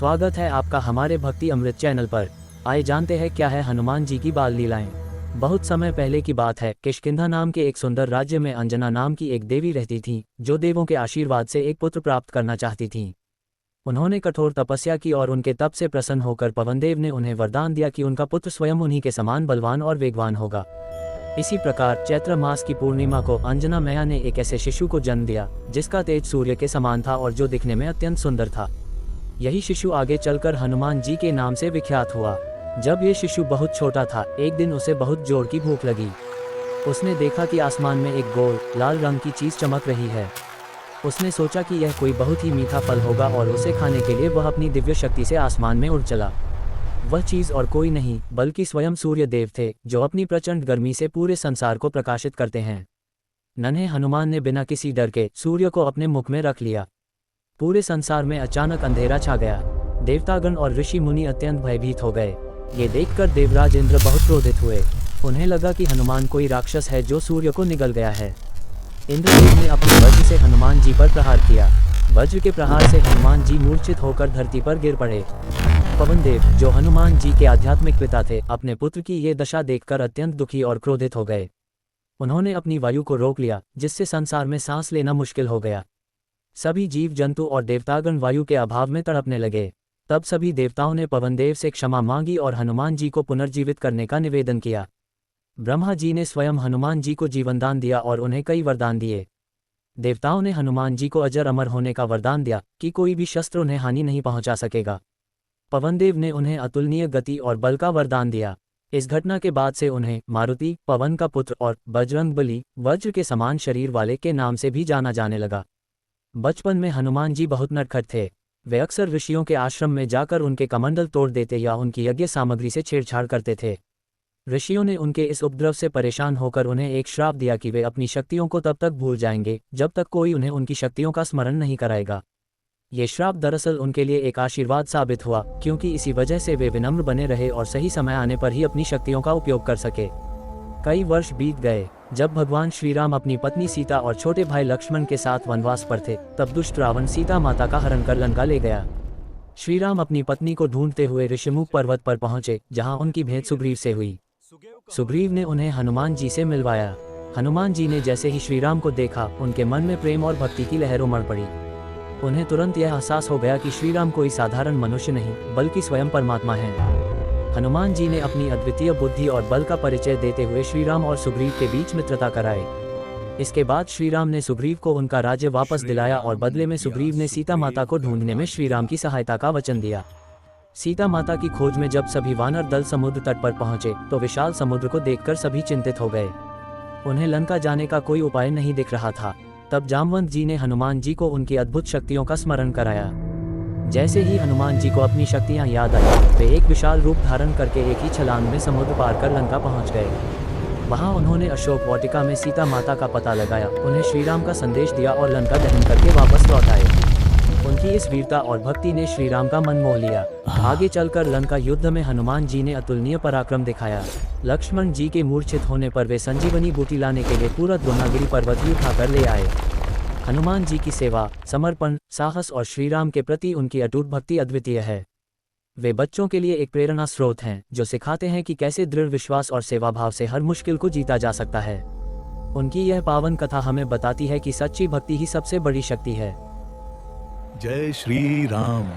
स्वागत है आपका हमारे भक्ति अमृत चैनल पर। आइए जानते हैं क्या है हनुमान जी की बाल लीलाएं। बहुत समय पहले की बात है, किष्किंधा नाम के एक सुंदर राज्य में अंजना नाम की एक देवी रहती थी, जो देवों के आशीर्वाद से एक पुत्र प्राप्त करना चाहती थी। उन्होंने कठोर तपस्या की और उनके तप से प्रसन्न होकर पवनदेव ने उन्हें वरदान दिया कि उनका पुत्र स्वयं उन्हीं के समान बलवान और वेगवान होगा। इसी प्रकार चैत्र मास की पूर्णिमा को अंजना मैया ने एक ऐसे शिशु को जन्म दिया जिसका तेज सूर्य के समान था और जो दिखने में अत्यंत सुंदर था। यही शिशु आगे चलकर हनुमान जी के नाम से विख्यात हुआ। जब ये शिशु बहुत छोटा था, एक दिन उसे बहुत जोर की भूख लगी। उसने देखा कि आसमान में एक गोल लाल रंग की चीज चमक रही है। उसने सोचा कि यह कोई बहुत ही मीठा फल होगा और उसे खाने के लिए वह अपनी दिव्य शक्ति से आसमान में उड़ चला। वह चीज और कोई नहीं बल्कि स्वयं सूर्य देव थे, जो अपनी प्रचंड गर्मी से पूरे संसार को प्रकाशित करते हैं। नन्हे हनुमान ने बिना किसी डर के सूर्य को अपने मुख में रख लिया। पूरे संसार में अचानक अंधेरा छा गया। देवतागण और ऋषि मुनि अत्यंत भयभीत हो गए। ये देखकर देवराज इंद्र बहुत क्रोधित हुए। उन्हें लगा कि हनुमान कोई राक्षस है जो सूर्य को निगल गया है। इंद्रदेव ने अपने वज्र से हनुमान जी पर प्रहार किया। वज्र के प्रहार से हनुमान जी मूर्छित होकर धरती पर गिर पड़े। पवनदेव, जो हनुमान जी के आध्यात्मिक पिता थे, अपने पुत्र की ये दशा देखकर अत्यंत दुखी और क्रोधित हो गए। उन्होंने अपनी वायु को रोक लिया, जिससे संसार में सांस लेना मुश्किल हो गया। सभी जीव जंतु और देवतागण वायु के अभाव में तड़पने लगे। तब सभी देवताओं ने पवनदेव से क्षमा मांगी और हनुमान जी को पुनर्जीवित करने का निवेदन किया। ब्रह्मा जी ने स्वयं हनुमान जी को जीवनदान दिया और उन्हें कई वरदान दिए। देवताओं ने हनुमान जी को अजर अमर होने का वरदान दिया कि कोई भी शस्त्र उन्हें हानि नहीं पहुंचा सकेगा। पवनदेव ने उन्हें अतुलनीय गति और बल का वरदान दिया। इस घटना के बाद से उन्हें मारुति, पवन का पुत्र और बजरंगबली, वज्र के समान शरीर वाले के नाम से भी जाना जाने लगा। बचपन में हनुमान जी बहुत नटखट थे। वे अक्सर ऋषियों के आश्रम में जाकर उनके कमंडल तोड़ देते या उनकी यज्ञ सामग्री से छेड़छाड़ करते थे। ऋषियों ने उनके इस उपद्रव से परेशान होकर उन्हें एक श्राप दिया कि वे अपनी शक्तियों को तब तक भूल जाएंगे जब तक कोई उन्हें उनकी शक्तियों का स्मरण नहीं कराएगा। ये श्राप दरअसल उनके लिए एक आशीर्वाद साबित हुआ, क्योंकि इसी वजह से वे विनम्र बने रहे और सही समय आने पर ही अपनी शक्तियों का उपयोग कर सके। कई वर्ष बीत गए। जब भगवान श्री राम अपनी पत्नी सीता और छोटे भाई लक्ष्मण के साथ वनवास पर थे, तब दुष्ट रावण सीता माता का हरण कर लंका ले गया। श्री राम अपनी पत्नी को ढूंढते हुए ऋषिमुख पर्वत पर पहुंचे, जहां उनकी भेंट सुग्रीव से हुई। सुग्रीव ने उन्हें हनुमान जी से मिलवाया। हनुमान जी ने जैसे ही श्री राम को देखा, उनके मन में प्रेम और भक्ति की लहर उमड़ पड़ी। उन्हें तुरंत यह एहसास हो गया कि श्री राम कोई साधारण मनुष्य नहीं बल्कि स्वयं परमात्मा हैं। हनुमान जी ने अपनी अद्वितीय बुद्धि और बल का परिचय देते हुए श्रीराम और सुग्रीव के बीच मित्रता कराई। इसके बाद श्रीराम ने सुग्रीव को उनका राज्य वापस दिलाया और बदले में सुग्रीव ने सीता माता को ढूंढने में श्रीराम की सहायता का वचन दिया। सीता माता की खोज में जब सभी वानर दल समुद्र तट पर पहुंचे, तो विशाल समुद्र को देखकर सभी चिंतित हो गए। उन्हें लंका जाने का कोई उपाय नहीं दिख रहा था। तब जामवंत जी ने हनुमान जी को उनकी अद्भुत शक्तियों का स्मरण कराया। जैसे ही हनुमान जी को अपनी शक्तियां याद आई, वे एक विशाल रूप धारण करके एक ही छलांग में समुद्र पार कर लंका पहुंच गए। वहां उन्होंने अशोक वाटिका में सीता माता का पता लगाया, उन्हें श्रीराम का संदेश दिया और लंका दहन करके वापस लौट आए। उनकी इस वीरता और भक्ति ने श्रीराम का मन मोह लिया। आगे चलकर लंका युद्ध में हनुमान जी ने अतुलनीय पराक्रम दिखाया। लक्ष्मण जी के मूर्छित होने पर वे संजीवनी बूटी लाने के लिए पूरा द्रोणागिरी पर्वत ही उठाकर ले आए। हनुमान जी की सेवा, समर्पण, साहस और श्रीराम के प्रति उनकी अटूट भक्ति अद्वितीय है। वे बच्चों के लिए एक प्रेरणा स्रोत हैं, जो सिखाते हैं कि कैसे दृढ़ विश्वास और सेवा भाव से हर मुश्किल को जीता जा सकता है। उनकी यह पावन कथा हमें बताती है कि सच्ची भक्ति ही सबसे बड़ी शक्ति है। जय श्री राम।